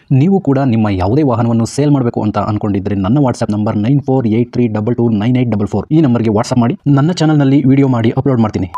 ನೀವು ಕೂಡ ನಿಮ್ಮ ಯಾವುದೇ ವಾಹನವನ್ನು ಸೇಲ್ ಮಾಡಬೇಕು ಅಂತ ಅನ್ಕೊಂಡಿದ್ರೆ ನನ್ನ ವಾಟ್ಸ್ಆಪ್ ನಂಬರ್ 9483229844 ಈ ನಂಬರ್ಗೆ ವಾಟ್ಸ್ಆಪ್ ಮಾಡಿ. ನನ್ನ ಚಾನಲ್ನಲ್ಲಿ ವಿಡಿಯೋ ಮಾಡಿ ಅಪ್ಲೋಡ್ ಮಾಡ್ತೀನಿ.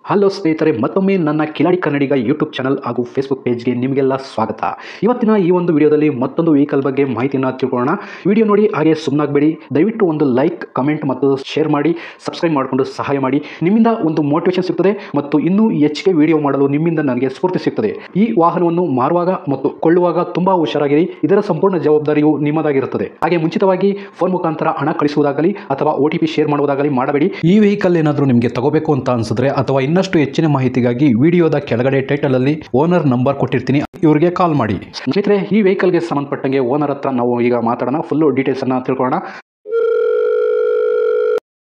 ಹಲೋ ಸ್ನೇಹಿತರೆ, ಮತ್ತೊಮ್ಮೆ ನನ್ನ ಕಿಲಾಡಿ ಕನ್ನಡಿಗ ಯೂಟ್ಯೂಬ್ ಚಾನಲ್ ಹಾಗೂ ಫೇಸ್ಬುಕ್ ಪೇಜ್ಗೆ ನಿಮಗೆಲ್ಲ ಸ್ವಾಗತ. ಇವತ್ತಿನ ಈ ಒಂದು ವಿಡಿಯೋದಲ್ಲಿ ಮತ್ತೊಂದು ವೆಹಿಕಲ್ ಬಗ್ಗೆ ಮಾಹಿತಿಯನ್ನು ತಿಳ್ಕೊಳ್ಳೋಣ. ವಿಡಿಯೋ ನೋಡಿ ಹಾಗೆ ಸುಮ್ಮನಾಗಬೇಡಿ. ದಯವಿಟ್ಟು ಒಂದು ಲೈಕ್, ಕಮೆಂಟ್ ಮತ್ತು ಶೇರ್ ಮಾಡಿ, ಸಬ್ಸ್ಕ್ರೈಬ್ ಮಾಡಿಕೊಂಡು ಸಹಾಯ ಮಾಡಿ. ನಿಮ್ಮಿಂದ ಒಂದು ಮೋಟಿವೇಶನ್ ಸಿಗ್ತದೆ ಮತ್ತು ಇನ್ನೂ ಹೆಚ್ಚಿಗೆ ವಿಡಿಯೋ ಮಾಡಲು ನಿಮ್ಮಿಂದ ನನಗೆ ಸ್ಫೂರ್ತಿ ಸಿಗ್ತದೆ. ಈ ವಾಹನವನ್ನು ಮಾರುವಾಗ ಮತ್ತು ಕೊಳ್ಳುವಾಗ ತುಂಬಾ ಹುಷಾರಾಗಿರಿ. ಇದರ ಸಂಪೂರ್ಣ ಜವಾಬ್ದಾರಿಯು ನಿಮ್ಮದಾಗಿರುತ್ತದೆ. ಹಾಗೆ ಮುಂಚಿತವಾಗಿ ಫೋನ್ ಮುಖಾಂತರ ಹಣ ಕಳಿಸುವುದಾಗಲಿ ಅಥವಾ OTP ಶೇರ್ ಮಾಡುವುದಾಗಲಿ ಮಾಡಬೇಡಿ. ಈ ವೆಹಿಕಲ್ ಏನಾದರೂ ನಿಮಗೆ ತಗೋಬೇಕು ಅಂತ ಅನ್ಸಿದ್ರೆ ಅಥವಾ ಇನ್ನಷ್ಟು ಹೆಚ್ಚಿನ ಮಾಹಿತಿಗಾಗಿ ವಿಡಿಯೋದ ಕೆಳಗಡೆ ಟೈಟಲ್ ಅಲ್ಲಿ ಓನರ್ ನಂಬರ್ ಕೊಟ್ಟಿರ್ತೀನಿ, ಇವರಿಗೆ ಕಾಲ್ ಮಾಡಿ. ಸ್ನೇಹಿತರೆ, ಈ ವೆಹಿಕಲ್ಗೆ ಸಂಬಂಧಪಟ್ಟಂಗೆ ಓನರ್ ಹತ್ರ ನಾವು ಈಗ ಮಾತಾಡೋಣ. ಫುಲ್ ಡೀಟೇಲ್ಸ್ ಅನ್ನ ತಿಳ್ಕೊಳ್ಳೋಣ.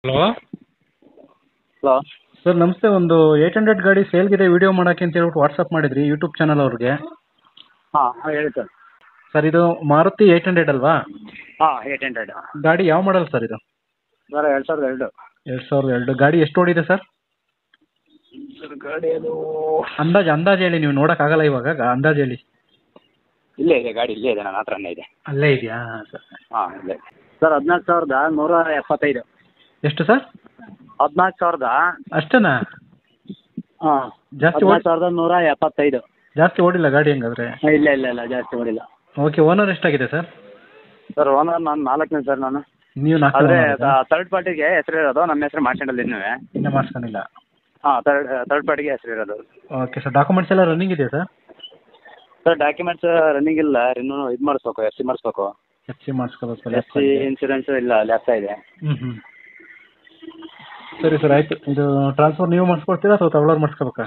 ಹಲೋ ಹಲೋ ಸರ್, ನಮಸ್ತೆ. ಒಂದು 800 ಗಾಡಿ ಸೇಲ್ಗಿದೆ, ವಿಡಿಯೋ ಮಾಡೋಕ್ಕೆ ಅಂತ ಹೇಳ್ಬಿಟ್ಟು ವಾಟ್ಸಪ್ ಮಾಡಿದ್ರಿ ಯೂಟ್ಯೂಬ್ ಚಾನಲ್ ಅವ್ರಿಗೆ. ಹಾಂ ಹೇಳಿ ಸರ್. ಸರ್, ಇದು ಮಾರುತಿ 800 ಅಲ್ವಾ? ಹಾಂ 800 ಗಾಡಿ ಯಾವ ಮಾಡಲ್ ಸರ್ ಇದು? ಸರ್ 2002. 2002 ಗಾಡಿ ಎಷ್ಟು ಓಡಿದೆ ಸರ್? ಸರ್ ಗಾಡಿ ಅದು ಅಂದಾಜು ಹೇಳಿ, ನೀವು ನೋಡೋಕ್ಕಾಗಲ್ಲ ಇವಾಗ, ಅಂದಾಜು ಹೇಳಿ. ಇಲ್ಲೇ ಇದೆ ಗಾಡಿ, ಇಲ್ಲೇ ಇದೆ, ನನ್ನ ಹತ್ರನೇ ಇದೆ. ಅಲ್ಲೇ ಇದೆಯಾ ಸರ್? ಹಾಂ ಇಲ್ಲೇ ಸರ್. 14,175. ಎಷ್ಟು ಸರ್? 14,000. ಅಷ್ಟೇನಾ? ಹಾಂ, ಜಾಸ್ತಿ 14,175. ಜಾಸ್ತಿ ಓಡಿಲ್ಲ ಗಾಡಿ ಹಂಗಾದ್ರೆ? ಇಲ್ಲ ಇಲ್ಲ ಇಲ್ಲ, ಜಾಸ್ತಿ ಓಡಿಲ್ಲ. ಓಕೆ, ಓನರ್ ಎಷ್ಟಾಗಿದೆ ಸರ್? ಸರ್ ಓನರ್ ನಾನು 4ನೇ ಸರ್. ನಾನು ನೀವು ಆದರೆ 4 ಥರ್ಡ್ ಪಾರ್ಟಿಗೆ ಹೆಸರು ಇರೋದು, ನಮ್ಮ ಹೆಸರು ಮಾಡ್ಕೊಂಡಿಲ್ಲ ಇನ್ನೂ. ಇನ್ನೂ ಮಾಡಿಸ್ಕೊಂಡಿಲ್ಲ? ಹಾಂ, ಥರ್ಡ್ ಪಾರ್ಟಿಗೆ ಹೆಸರು ಇರೋದು. ಓಕೆ ಸರ್, ಡಾಕ್ಯುಮೆಂಟ್ಸ್ ಎಲ್ಲ ರನ್ನಿಂಗ್ ಇದೆಯಾ ಸರ್? ಸರ್ ಡಾಕ್ಯುಮೆಂಟ್ಸ್ ರನ್ನಿಂಗ್ ಇಲ್ಲ, ಇನ್ನೂ ಇದು ಮಾಡಿಸ್ಬೇಕು, FC ಮಾಡಿಸ್ಬೇಕು. FC ಮಾಡಿಸ್ಕೋಬೇಕು. FC ಇನ್ಸೂರೆನ್ಸ್ ಇಲ್ಲ, ಲ್ಯಾಪ್ಸ್ ಇದೆ. ಹ್ಞೂ ಸರಿ ಸರ್, ಆಯಿತು. ಇದು ಟ್ರಾನ್ಸ್ಫರ್ ನೀವು ಮಾಡಿಸ್ಕೊಡ್ತೀರಾ ಅಥವಾ ತಗೊಳ್ಳೋರು ಮಾಡಿಸ್ಕೋಬೇಕಾ?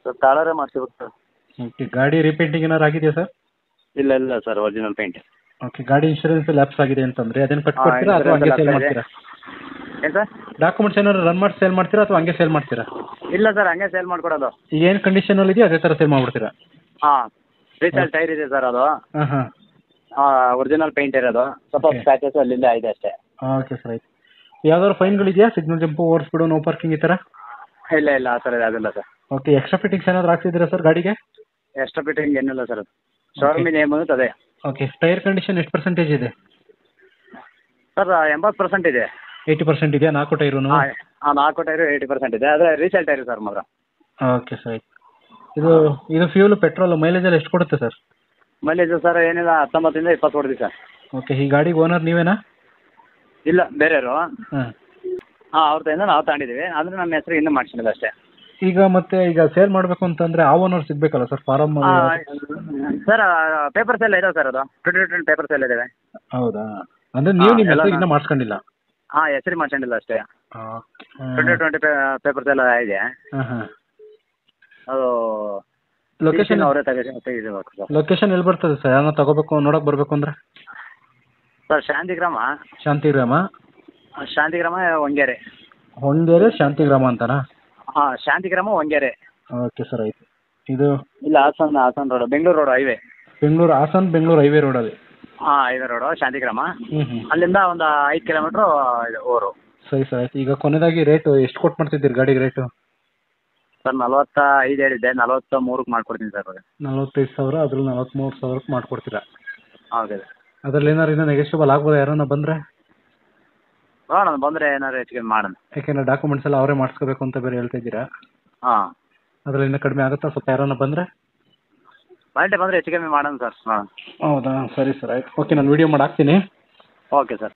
ಸರ್ ತಾಳರೇ ಮಾಡಿಸ್ಬೇಕು ಸರ್. ಓಕೆ, ಗಾಡಿ ರೀಪೇಂಟಿಂಗ್ ಏನಾರು ಆಗಿದೆಯಾ ಸರ್? ಇಲ್ಲ ಇಲ್ಲ ಸರ್, ಒರಿಜಿನಲ್ ಪೇಂಟ್. ಓಕೆ, ಗಾಡಿ ಇನ್ಶೂರೆನ್ಸ್ ಲ್ಯಾಪ್ಸ್ ಆಗಿದೆ ಅಂತಂದರೆ ಅದನ್ನು ಕಟ್ಕೊಡ್ತೀರಾ ಅಥವಾ ಹಂಗೆ ಸೇಲ್ ಮಾಡ್ತೀರಾ? ಏನು ಸರ್? ಡಾಕ್ಯುಮೆಂಟ್ಸ್ ಏನಾದ್ರು ರನ್ ಮಾಡಿ ಸೇಲ್ ಮಾಡ್ತೀರಾ ಅಥವಾ ಹಂಗೆ ಸೇಲ್ ಮಾಡ್ತೀರಾ? ಇಲ್ಲ ಸರ್, ಹಂಗೆ ಸೇಲ್ ಮಾಡ್ಕೊಡೋದು. ಈಗ ಏನು ಕಂಡೀಷನಲ್ಲಿ ಇದೆಯೋ ಅದೇ ಥರ ಸೇಲ್ ಮಾಡ್ಬಿಡ್ತೀರಾ? ಹಾಂ, ರೀಸೇಲ್ ಟೈರ್ ಇದೆ ಸರ್ ಅದು. ಹಾಂ ಹಾಂ, ಒರಿಜಿನಲ್ ಪೇಂಟ್ ಇರೋದು, ಸ್ವಲ್ಪ Okay. ಸ್ಕ್ರಾಚಸ್ ಅಲ್ಲಿಂದ ಇದೆ ಅಷ್ಟೇ. ಓಕೆ ಸರ್, ಆಯಿತು. ಯಾವ್ದಾದ್ರು ಫೈನ್ಗಳಿದೆಯಾ? Signal jump, over speed, no parking ಈ ಥರ? ಇಲ್ಲ ಇಲ್ಲ, ಆ ಥರ ಯಾವುದಿಲ್ಲ ಸರ್. ಓಕೆ, ಎಕ್ಸ್ಟ್ರಾ ಫಿಟ್ಟಿಂಗ್ಸ್ ಏನಾದ್ರು ಹಾಕ್ಸಿದ್ದೀರಾ ಸರ್ ಗಾಡಿಗೆ? ಎಕ್ಸ್ಟ್ರಾ ಫಿಟ್ಟಿಂಗ್ ಏನಿಲ್ಲ ಸರ್, ಅದು ಶೋರೂಮಿನ ನೇಮ್ ಅನ್ನೋದು ಅದೇ. ಓಕೆ, ಟೈರ್ ಕಂಡೀಷನ್ ಎಷ್ಟು ಪರ್ಸೆಂಟೇಜ್ ಇದೆ? ಸರ್ 80% ಇದೆ. 80% ಇದೆಯಾ? 4 ಟೈರು? ಹಾಂ 4 ಟೈರು 80% ಇದೆ, ಆದರೆ ರೀಸೇಲ್ ಟೈರ್ ಸರ್ ಮಾತ್ರ. ಓಕೆ ಸರ್, ಆಯ್ತು. ಇದು ಫ್ಯೂಲ್, ಪೆಟ್ರೋಲ್, ಮೈಲೇಜ್ ಎಲ್ಲ ಎಷ್ಟು ಕೊಡುತ್ತೆ ಸರ್? ಮೈಲೇಜ್ ಸರ್ ಏನಿಲ್ಲ, 19ಇಂದ 20 ಹೊಡೆದಿ ಸರ್. ಓಕೆ, ಈ ಗಾಡಿಗೆ ಓನರ್ ನೀವೇನಾ? ಇಲ್ಲ, ಬೇರೆಯವರು. ಹಾಂ, ಅವ್ರ ಕೈಯಿಂದ ನಾವು ತಗೊಂಡಿದ್ದೀವಿ, ಆದರೆ ನಮ್ಮ ಹೆಸರು ಇನ್ನೂ ಮಾಡ್ಕೊಂಡಿಲ್ಲ ಅಷ್ಟೇ. ಈಗ ಸೇಲ್ ಮಾಡಬೇಕು ಅಂತಂದರೆ ಆ ಓನರ್ ಸಿಗಬೇಕಲ್ಲ ಸರ್? ಫಾರಮ್ ಸರ್ ಪೇಪರ್ಸ್ ಎಲ್ಲ ಇದಾವೆ ಸರ್, ಅದು 20 ಪೇಪರ್ಸ್ ಎಲ್ಲ ಇದಾವೆ. ಹೌದಾ? ಅಂದರೆ ನೀವು ನಿಮ್ಮ ಎಲ್ಲ ಹೆಸರು ಇನ್ನೂ ಮಾಡಿಸ್ಕೊಂಡಿಲ್ಲ? ಹಾಂ, ಹೆಸರು ಮಾಡ್ಕೊಂಡಿಲ್ಲ ಅಷ್ಟೇ. ಓಕೆ. 20 ಪೇಪರ್ಸ್ ಎಲ್ಲ ಇದೆ. ಹಾಂ ಹಾಂ. ಅದು ಲೊಕೇಶನ್ ಅವರೇ ತೆಗಿಬೇಕು ಸರ್. ಲೊಕೇಶನ್ ಎಲ್ಲಿ ಬರ್ತದೆ ಸರ್? ಯಾರನ್ನ ತಗೋಬೇಕು, ನೋಡೋಕೆ ಬರಬೇಕು ಅಂದರೆ? ಸರ್ ಶಾಂತಿಗ್ರಾಮ ಹೊಂಗೇರೆ. ಹೊಂಗೇರೆ ಶಾಂತಿಗ್ರಾಮ ಅಂತನಾ? ಹಾಂ, ಶಾಂತಿಗ್ರಾಮ ಹೊಂಗೇರೆ. ಓಕೆ ಸರ್, ಆಯಿತು. ಇದು ಇಲ್ಲ, Hassan road, Bengaluru road highway. Bengaluru highway ರೋಡಲ್ಲಿ? ಹಾಂ, ಹೈವೇ ರೋಡು ಶಾಂತಿಗ್ರಾಮ. ಹ್ಞೂ. ಅಲ್ಲಿಂದ ಒಂದು 5 ಕಿಲೋಮೀಟ್ರು ಇದು ಊರು. ಸರಿ ಸರ್, ಆಯ್ತು. ಈಗ ಕೊನೆಯದಾಗಿ ರೇಟು ಎಷ್ಟು ಕೊಟ್ಟು ಮಾಡ್ತಿದ್ದೀರಿ ಗಾಡಿಗೆ ರೇಟು? ಸರ್ 45 ಹೇಳಿದ್ದೆ, 43ಕ್ಕೆ ಮಾಡ್ಕೊಡ್ತೀನಿ ಸರ್. 45,000, ಅದ್ರಲ್ಲಿ 43,000ಕ್ಕೆ ಮಾಡ್ಕೊಡ್ತೀರಾ? ಹೌದು. ಅದ್ರಲ್ಲಿ ಏನಾರು ಇನ್ನೂ ನೆಗೆಶ್ಯಬಲ್ ಆಗ್ಬೋದಾ ಯಾರನ್ನ ಬಂದರೆ? ನೋಡೋಣ, ಬಂದರೆ ಏನಾದ್ರು ಹೆಚ್ಚಿಗೆ ಮಾಡೋಣ. ಯಾಕೆಂದರೆ ಡಾಕ್ಯುಮೆಂಟ್ಸ್ ಎಲ್ಲ ಅವರೇ ಮಾಡಿಸ್ಕೋಬೇಕು ಅಂತ ಬೇರೆ ಹೇಳ್ತಾ ಇದ್ದೀರಾ? ಹಾಂ, ಅದರಲ್ಲಿ ಇನ್ನೂ ಕಡಿಮೆ ಆಗುತ್ತಾ ಸ್ವಲ್ಪ ಯಾರನ್ನ ಬಂದರೆ? ಕ್ವಾಲಿಟಿ ಬಂದರೆ ಹೆಚ್ಚು ಕಮ್ಮಿ ಮಾಡೋಣ ಸರ್, ನೋಡೋಣ. ಹೌದಾ? ಸರಿ ಸರ್, ಆಯ್ತು. ಓಕೆ, ನಾನು ವಿಡಿಯೋ ಮಾಡಿ ಹಾಕ್ತೀನಿ. Okay sir.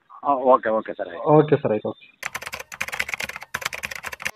Okay sir. Okay sir, ಆಯ್ತು. ಓಕೆ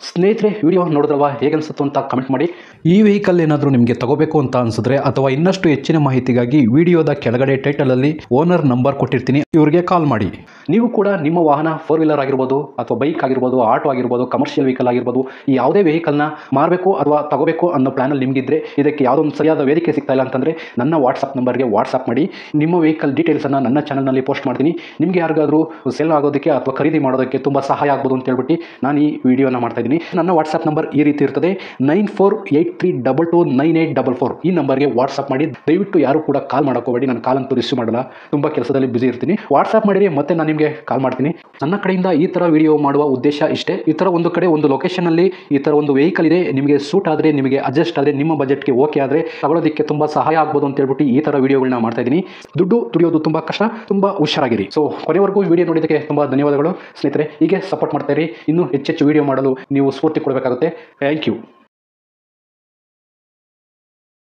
ಸ್ನೇಹಿತರೆ, ವಿಡಿಯೋ ನೋಡಿದ್ರಲ್ವಾ, ಹೇಗನ್ಸುತ್ತೋ ಅಂತ ಕಮೆಂಟ್ ಮಾಡಿ. ಈ ವೆಹಿಕಲ್ ಏನಾದರೂ ನಿಮಗೆ ತಗೋಬೇಕು ಅಂತ ಅನ್ಸಿದ್ರೆ ಅಥವಾ ಇನ್ನಷ್ಟು ಹೆಚ್ಚಿನ ಮಾಹಿತಿಗಾಗಿ ವಿಡಿಯೋದ ಕೆಳಗಡೆ ಟೈಟಲಲ್ಲಿ ಓನರ್ ನಂಬರ್ ಕೊಟ್ಟಿರ್ತೀನಿ, ಇವರಿಗೆ ಕಾಲ್ ಮಾಡಿ. ನೀವು ಕೂಡ ನಿಮ್ಮ ವಾಹನ 4 ವೀಲರ್ ಆಗಿರ್ಬೋದು ಅಥವಾ ಬೈಕ್ ಆಗಿರ್ಬೋದು, ಆಟೋ ಆಗಿರ್ಬೋದು, ಕಮರ್ಷಿಯಲ್ ವೆಹಿಕಲ್ ಆಗಿರ್ಬೋದು, ಈ ಯಾವುದೇ ವೆಹಿಕಲ್ನ ಮಾರಬೇಕು ಅಥವಾ ತಗೋಬೇಕು ಅನ್ನೋ ಪ್ಲಾನಲ್ಲಿ ನಿಮಗಿದ್ರೆ, ಇದಕ್ಕೆ ಯಾವುದೋ ಒಂದು ಸರಿಯಾದ ವೇದಿಕೆ ಸಿಗ್ತಾ ಇಲ್ಲ ಅಂತಂದರೆ ನನ್ನ ವಾಟ್ಸಪ್ ನಂಬರ್ಗೆ ವಾಟ್ಸಪ್ ಮಾಡಿ. ನಿಮ್ಮ ವೆಹಿಕಲ್ ಡೀಟೇಲ್ಸನ್ನು ನನ್ನ ಚಾನಲ್ನಲ್ಲಿ ಪೋಸ್ಟ್ ಮಾಡ್ತೀನಿ. ನಿಮಗೆ ಯಾರಿಗಾದರೂ ಸೇಲ್ ಆಗೋದಕ್ಕೆ ಅಥವಾ ಖರೀದಿ ಮಾಡೋದಕ್ಕೆ ತುಂಬ ಸಹಾಯ ಆಗ್ಬೋದು ಅಂತ ಹೇಳ್ಬಿಟ್ಟು ನಾನು ಈ ವಿಡಿಯೋನ ಮಾಡ್ತಾಯಿದ್ದೀನಿ. ನನ್ನ ವಾಟ್ಸಪ್ ನಂಬರ್ ಈ ರೀತಿ ಇರ್ತದೆ 9483229844 ಈ ನಂಬರ್ಗೆ ವಾಟ್ಸಪ್ ಮಾಡಿ. ದಯವಿಟ್ಟು ಯಾರು ಕೂಡ ಕಾಲ್ ಮಾಡೋಕೋಬೇಡಿ, ನಾನು ಕಾಲ್ ಅಂತೂ ರಿಸೀವ್ ಮಾಡಲ್ಲ, ತುಂಬ ಕೆಲಸದಲ್ಲಿ ಬಿಸಿ ಇರ್ತೀನಿ. ವಾಟ್ಸಪ್ ಮಾಡಿರಿ, ಮತ್ತೆ ನಾನು ನಿಮಗೆ ಕಾಲ್ ಮಾಡ್ತೀನಿ. ನನ್ನ ಕಡೆಯಿಂದ ಈ ಥರ ವಿಡಿಯೋ ಮಾಡುವ ಉದ್ದೇಶ ಇಷ್ಟೇ. ಈ ಥರ ಒಂದು ಕಡೆ ಒಂದು ಲೊಕೇಶನಲ್ಲಿ ಈ ಥರ ಒಂದು ವೆಹಿಕಲ್ ಇದೆ, ನಿಮಗೆ ಸೂಟ್ ಆದರೆ, ನಿಮಗೆ ಅಡ್ಜಸ್ಟ್ ಆದರೆ, ನಿಮ್ಮ ಬಜೆಟ್ಗೆ ಓಕೆ ಆದರೆ ತಗೊಳ್ಳೋದಕ್ಕೆ ತುಂಬ ಸಹಾಯ ಆಗ್ಬೋದು ಅಂತ ಹೇಳ್ಬಿಟ್ಟು ಈ ಥರ ವಿಡಿಯೋಗಳನ್ನ ಮಾಡ್ತಾ ಇದ್ದೀನಿ. ದುಡ್ಡು ದುಡಿಯೋದು ತುಂಬ ಕಷ್ಟ, ತುಂಬ ಹುಷಾರಾಗಿರಿ. ಸೊ ಕೊನೆವರೆಗೂ ವಿಡಿಯೋ ನೋಡಿದ್ದಕ್ಕೆ ತುಂಬ ಧನ್ಯವಾದಗಳು ಸ್ನೇಹಿತರೆ. ಹೀಗೆ ಸಪೋರ್ಟ್ ಮಾಡ್ತಾ ಇರಿ. ಇನ್ನೂ ಹೆಚ್ಚೆಚ್ಚು ವಿಡಿಯೋ ಮಾಡಲು ನೀವು ಸ್ಫೂರ್ತಿ ಕೊಡಬೇಕಾಗುತ್ತೆ. Thank you.